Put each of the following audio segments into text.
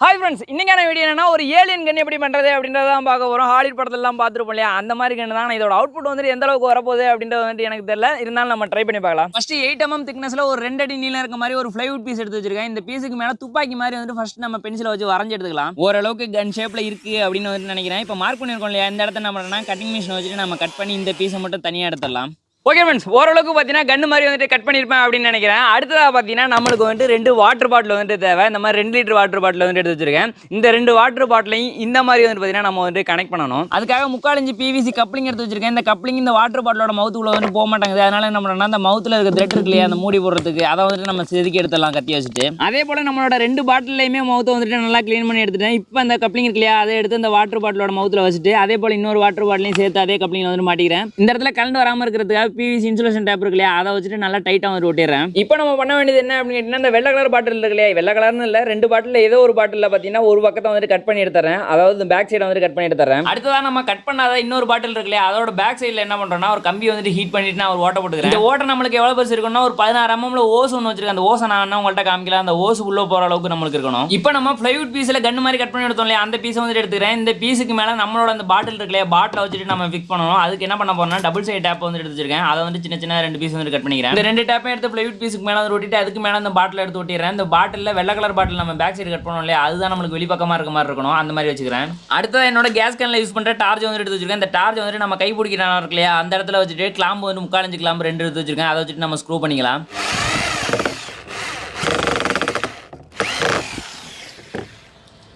Hi friends, இன்னைக்கான video என்னன்னா ஒரு ஏலியன் கன் எப்படி பண்றது அப்படின்றத தான் பார்க்க போறோம். ஹாலிவுட் படத்துல எல்லாம் பார்த்துருப்போம் இல்லையா, அந்த மாதிரி கன் தான். இதோட அவுட்புட் வந்து எந்த அளவுக்கு வரப்போகுது அப்படின்றது வந்து எனக்கு தெரியல. இருந்தாலும் நம்ம ட்ரை பண்ணி பார்க்கலாம். ஃபர்ஸ்ட் 8mm திக்னஸ்ல ஒரு 2 அடி நீளம் இருக்க மாதிரி ஒரு ஃப்ளைவுட் பீஸ் எடுத்து வச்சிருக்கேன். இந்த பீஸுக்கு மேல துப்பாக்கி மாதிரி வந்து ஃபர்ஸ்ட் நம்ம பென்சிலை வச்சு வரைஞ்சு எடுத்துக்கலாம். ஓரளவுக்கு கன் ஷேப்ல இருக்கு அப்படின்னு வந்து நினைக்கிறேன். இப்போ மார்க் பண்ணிருக்கோம் இல்லையா, இந்த இடத்த என்ன பண்ணணும்னா கட்டிங் மிஷின் வச்சுட்டு நம்ம கட் பண்ணி இந்த பீஸை மட்டும் தனியாக எடுத்துடலாம். ஓகே ஃப்ரெண்ட்ஸ், ஓரளவுக்கு பார்த்தீங்கன்னா கன்று மாதிரி வந்துட்டு கட் பண்ணியிருப்பேன் அப்படின்னு நினைக்கிறேன். அடுத்ததாக பார்த்தீங்கன்னா நம்மளுக்கு வந்துட்டு 2 வாட்டர் பாட்டில் வந்துட்டு தேவை. இந்த மாதிரி 2 லிட்டர் வாட்டர் பாட்டில் வந்துட்டு எடுத்து வச்சிருக்கேன். இந்த 2 வாட்டர் பாட்டிலையும் இந்த மாதிரி வந்து பார்த்தீங்கன்னா நம்ம வந்து கனெக்ட் பண்ணணும். அதுக்காக 3/4 இன்ச் PVC கப்ளிங் எடுத்து வச்சிருக்கேன். இந்த கப்ளிங் இந்த வாட்டர் பாட்டிலோட மவுத்துக்குள்ள வந்து போக மாட்டாங்குது. அதனால என்ன பண்ணணும்னா அந்த மவுத்தில் இருக்க த்ரெட் இருக்கு இல்லையா, அந்த மூடி போடுறதுக்கு அதை வந்துட்டு நம்ம செதுக்கி எடுத்துடலாம் கத்தி வச்சுட்டு. அதே போல் நம்மளோட 2 பாட்டிலையுமே மவுத்தை வந்துட்டு நல்லா க்ளீன் பண்ணி எடுத்துட்டேன். இப்போ அந்த கப்ளிங் இருக்கு இல்லையா, அதை எடுத்து இந்த வாட்டர் பாட்டிலோட மவுத்தில் வச்சுட்டு அதே போல் இன்னொரு வாட்டர் பாட்டிலையும் சேர்த்து அதே கப்ளிங்கில் வந்து மாட்டிக்கிறேன். இந்த இடத்துல கலந்து வராமல் இருக்கிறதுக்காக PVC இன்சுலேஷன் டேப் இருக்கு இல்லையா, அதை வச்சுட்டு நல்லா டைட்டாக வந்து ஒட்டிடுறேன். இப்போ நம்ம பண்ண வேண்டியது என்ன அப்படின்னு கேட்டீங்கன்னா, இந்த வெள்ளை கலர் பாட்டில் இருக்கு இல்லையா, வெள்ளை கலர்னு இல்லை 2 பாட்டில் ஏதோ ஒரு பாட்டில் பார்த்தீங்கன்னா ஒரு பக்கத்தை வந்துட்டு கட் பண்ணி எடுத்துறேன். அதாவது இந்த பேக் சைடை வந்து கட் பண்ணி எடுத்துறேன். அடுத்ததான் நம்ம கட் பண்ணாத இன்னொரு பாட்டில் இருக்கு இல்லையா, அதோட பேக் சைடில் என்ன பண்ணுறோம்னா ஒரு கம்பி வந்துட்டு ஹீட் பண்ணிட்டு நான் ஒரு ஓட்டை போட்டுக்கிறேன். இந்த ஓட்டை நம்மளுக்கு எவ்வளோ பெருசு இருக்குன்னா ஒரு 16 mm ஓஸ் ஒன்று வச்சிருக்கேன். அந்த ஓசை நான் உங்கள்கிட்ட காமிக்கலாம். அந்த ஓஸ் உள்ள போகிற அளவுக்கு நம்மளுக்கு இருக்கணும். இப்போ நம்ம ஃப்ளைவுட் பீஸில் கன் மாதிரி கட் பண்ணி எடுத்தோம் இல்லையா, அந்த பீஸை வந்துட்டு எடுத்துக்கிறேன். இந்த பீஸுக்கு மேலே நம்மளோட அந்த பாட்டில் இருக்கு இல்லையா, பாட்டில் வச்சுட்டு நம்ம ஃபிக்ஸ் பண்ணணும். அதுக்கு என்ன பண்ண போறோம்னா டபுள் சைடு டேப் வந்து எடுத்து வச்சிருக்கேன். அதை வந்து சின்ன சின்ன 2 பீஸ் வந்து கட் பண்ணிக்கிறேன். இந்த 2 டேப்பையும் எடுத்து ஃப்ளைவுட் பீஸுக்கு மேலே வந்து ஒட்டிட்டு அதுக்கு மேலே அந்த பாட்டில் எடுத்து ஒட்டிடுறேன். இந்த பாட்டில் வெள்ளை கலர் பாட்டில் நம்ம பேக் சைடு கட் பண்ணோம் இல்லையா, அதுதான் நம்மளுக்கு வெளிப்பக்கமாக இருக்க மாதிரி இருக்கணும். அந்த மாதிரி வச்சுக்கிறேன். அடுத்தது என்னோட கேஸ் கேனில் யூஸ் பண்ணுற டார்ச் வந்து எடுத்து வச்சிருக்கேன். இந்த டார்ச் வந்துட்டு நம்ம கை பிடிக்கிறான் இருக்கு இல்லையா, அந்த இடத்துல வச்சுட்டு கிளாம்பு வந்து 3/4 இன்ச் கிளாம்பு 2 எடுத்து வச்சிருக்கேன். அதை வச்சுட்டு நம்ம ஸ்க்ரூ பண்ணிக்கலாம்.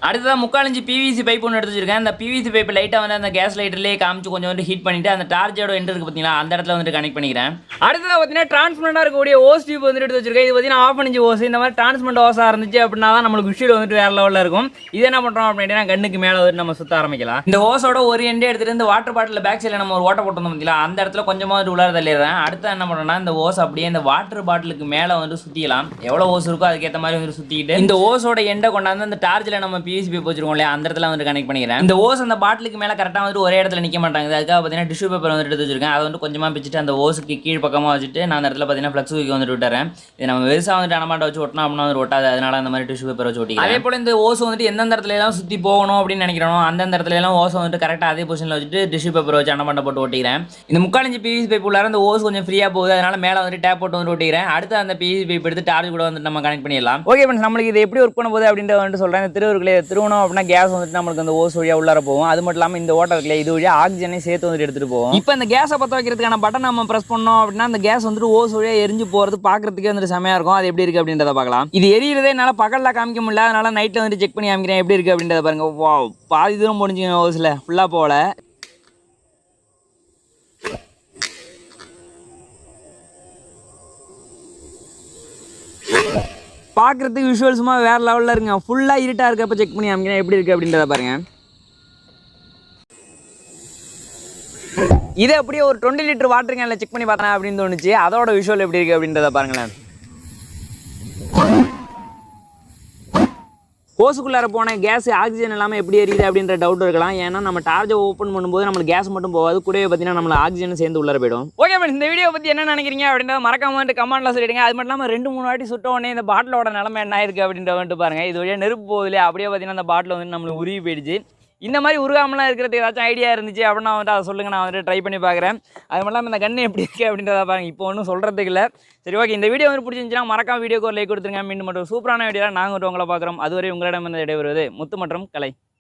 அடுத்ததான் 3/4 இன்ச் PVC பைப் ஒன்று எடுத்து வச்சிருக்கேன். அந்த PVC பைப் லைட்டாக வந்து அந்த கேஸ் லைட்டர்லேயே காமிச்சு கொஞ்சம் வந்து ஹீட் பண்ணிட்டு அந்த டார்ச்சோட எண்ட் இருக்கு பார்த்தீங்களா, அந்த இடத்துல வந்துட்டு கனெக்ட் பண்ணிக்கிறேன். அடுத்ததாக பார்த்தீங்கன்னா டிரான்ஸ்பரண்டாக இருக்கக்கூடிய ஓஸ் டியூப் வந்துட்டு எடுத்து வச்சிருக்கேன். இது பார்த்தீங்கன்னா 1/2 இன்ச் ஓஸ். இந்த மாதிரி டிரான்ஸ்பரண்ட் ஓஸாக இருந்துச்சு அப்படின்னா தான் நம்மளுக்கு விஷயம் வந்துட்டு வேற லெவலில் இருக்கும். இது என்ன பண்ணுறோம் அப்படின்னா கண்ணுக்கு மேலே வந்து நம்ம சுற்ற ஆரம்பிக்கலாம். இந்த ஓஸோட ஒரு எண்டே எடுத்துட்டு இந்த வாட்டர் பாட்டில் பேக் சைடில் நம்ம ஒரு ஓட்டை போட்டோம் பார்த்தீங்களா, அந்த இடத்துல கொஞ்சமாக வந்து உள்ளார தள்ளிடுறேன். அடுத்து என்ன பண்ணுறோம்னா இந்த ஓஸ் அப்படியே இந்த வாட்டர் பாட்டிலுக்கு மேலே வந்து சுற்றிக்கலாம். எவ்வளோ ஓஸ் இருக்கோ அதுக்கேற்ற மாதிரி வந்து சுற்றிக்கிட்டு இந்த ஓஸோட எண்டை கொண்டாந்து அந்த டார்ச்சில் நம்ம PVC பைப் வச்சிருக்கோம் இல்லையா, அந்த இடத்துல வந்து கனெக்ட் பண்ணிக்கிறேன். இந்த ஓஸ் அந்த பாட்டிலுக்கு மேலே கரெக்டாக வந்து ஒரே இடத்துல நிற்க மாட்டாங்க. அதுக்காக பார்த்தீங்கன்னா டிஷ்யூ பேப்பர் வந்து எடுத்து வச்சிருக்கேன். அதை வந்து கொஞ்சமாக பிச்சுட்டு அந்த ஓஸுக்கு கீழ் பக்கமாக வச்சுட்டு நான் அந்த இடத்துல பார்த்தீங்கன்னா ஃப்ளக்ஸ் ஊக்கி வந்துட்டு விட்டுறேன். இது நம்ம வெறுசாக வந்துட்டு அனமாட்டை வச்சு ஒட்டினா அப்படின்னா வந்து ஒட்டாது. அதனால அந்த மாதிரி டிஷ்யூ பேப்பர் வச்சு ஒட்டிக்கிறேன். அதே போல் இந்த ஓஸ் வந்துட்டு எந்தெந்த இடத்துல எல்லாம் சுற்றி போகணும் அப்படின்னு நினைக்கிறோம் அந்தந்த இடத்துல எல்லாம் ஓஸ் வந்துட்டு கரெக்டாக அதே பொசிஷனில் வச்சுட்டு டிஷ்யூ பேப்பர் வச்சு அனமாட்டை போட்டு ஒட்டிக்கிறேன். இந்த 3/4 இன்ச் PVC பைப் உள்ளார அந்த ஓஸ் கொஞ்சம் ஃப்ரீயாக போகுது. அதனால மேலே வந்து டேப் போட்டு வந்து ஒட்டிக்கிறேன். அடுத்து அந்த PVC பைப் எடுத்து டார்ச் கூட வந்து நம்ம கனெக்ட் பண்ணிடலாம். ஓகே ஃப்ரெண்ட்ஸ், நம்மளுக்கு இது எப்படி ஒர்க் பண்ண போகுது அப்படின்றத வந்து சொல்கிறேன். இந்த திருவருக்குள்ளே அப்படின்னா கேஸ் வந்துட்டு நம்மளுக்கு அந்த ஓஸ் வழியாக உள்ளார போகும். அது மட்டும் இல்லாமல் இந்த ஓட்டர் இருக்குல்ல, இது வழியாக ஆக்சிஜனையும் சேர்த்து வந்துட்டு எடுத்துகிட்டு போகும். இப்போ இந்த கேஸை பற்ற வைக்கிறதுக்கான பட்டன் நம்ம ப்ரெஸ் பண்ணோம் அப்படின்னா அந்த கேஸ் வந்துட்டு ஓஸ் வழியாக எரிஞ்சு போகிறது பார்க்கறதுக்கே வந்துட்டு செமையாக இருக்கும். அது எப்படி இருக்குது அப்படின்றத பார்க்கலாம். இது எரியறதே என்னால் பகலில் காமிக்க முடியல, அதனால நைட்டில் வந்து செக் பண்ணி காமிக்கிறேன் எப்படி இருக்குது அப்படின்றத பாருங்க. வா, பாதி தூரம் முடிஞ்சுங்க ஓஸில் ஃபுல்லாக போகல. பார்க்குறதுக்கு விஷுவல்ஸுமா வேறு லெவலில் இருக்குங்க. ஃபுல்லாக இருட்டாக இருக்கப்போ செக் பண்ணி காமிக்கிறேன் எப்படி இருக்குது அப்படின்றத பாருங்கள். இதை அப்படியே ஒரு 20 லிட்டர் வாட்டர் கேனில் செக் பண்ணி பார்த்தேன் அப்படின்னு தோணுச்சு. அதோட விஷுவல் எப்படி இருக்குது அப்படின்றத பாருங்களேன். ஓஸுக்குள்ளார போன கேஸ் ஆக்சிஜன் இல்லாமல் எப்படி எரியுது அப்படின்ற டவுட் இருக்கலாம். ஏன்னா நம்ம டார்ச்சை ஓப்பன் பண்ணும்போது நம்மளுக்கு கேஸ் மட்டும் போகாது, கூடவே பார்த்தீங்கன்னா நம்மள ஆக்சிஜன் சேர்ந்து உள்ளார போயிடும். ஓகே ஃப்ரெண்ட்ஸ், இந்த வீடியோ பற்றி என்ன நினைக்கிறீங்க அப்படின்றத மறக்காம வந்துட்டு கமெண்ட்ல சொல்லிடுங்க. அது மட்டும் இல்லாமல் 2-3 வாட்டி சுட்ட உடனே இந்த பாட்டிலோட நிலமை என்ன இருக்குது அப்படின்ற வந்துட்டு பாருங்கள். இது வழியாக நெருப்பு போகுது இல்லையா, அப்படியே பார்த்தீங்கன்னா அந்த பாட்டில் வந்து நம்மளுக்கு உருவி போயிடுச்சு. இந்த மாதிரி உருகாமலாம் இருக்கிறதுக்கு ஏதாச்சும் ஐடியா இருந்துச்சு அப்படின்னா வந்துட்டு அதை சொல்லுங்கள், நான் வந்துட்டு ட்ரை பண்ணி பார்க்குறேன். அது மட்டும் இல்லாமல் இந்த கன்று எப்படி இருக்குது அப்படின்றத பாருங்கள். இப்போ ஒன்றும் சொல்கிறதுக்கு இல்லை. சரி, ஓகே, இந்த வீடியோ வந்து பிடிச்சிருந்துச்சுன்னா மறக்காம வீடியோக்கு ஒரு லைக் கொடுத்துருங்க. மீண்டும் மட்டும் சூப்பரான வீடியோ நாங்கள் உங்களை பார்க்குறோம். அதுவரை உங்களிடம் வந்து இடைவருவது முத்து மற்றும் கலை.